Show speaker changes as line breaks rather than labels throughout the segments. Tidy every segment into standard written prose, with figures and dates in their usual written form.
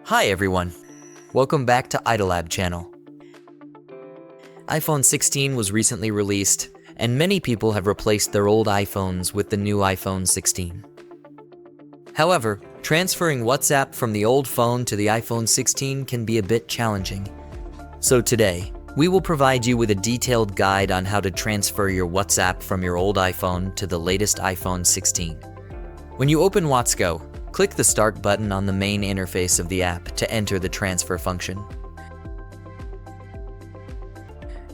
Hi everyone, welcome back to iToolab channel. iPhone 16 was recently released, and many people have replaced their old iPhones with the new iPhone 16. However, transferring WhatsApp from the old phone to the iPhone 16 can be a bit challenging. So today, we will provide you with a detailed guide on how to transfer your WhatsApp from your old iPhone to the latest iPhone 16. When you open WatsGo, click the Start button on the main interface of the app to enter the transfer function.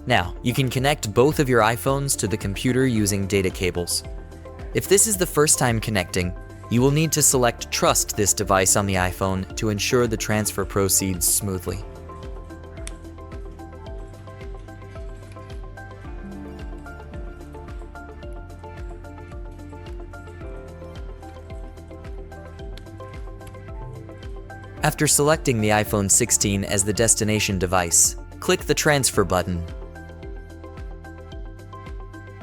Now, you can connect both of your iPhones to the computer using data cables. If this is the first time connecting, you will need to select Trust this device on the iPhone to ensure the transfer proceeds smoothly. After selecting the iPhone 16 as the destination device, click the Transfer button.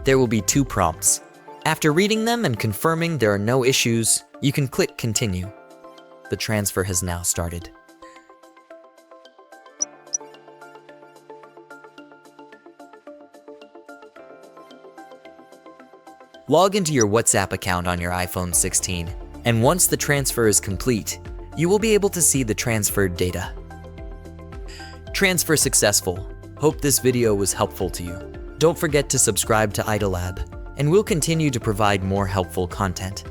There will be two prompts. After reading them and confirming there are no issues, you can click Continue. The transfer has now started. Log into your WhatsApp account on your iPhone 16, and once the transfer is complete, you will be able to see the transferred data. Transfer successful. Hope this video was helpful to you. Don't forget to subscribe to iToolab, and we'll continue to provide more helpful content.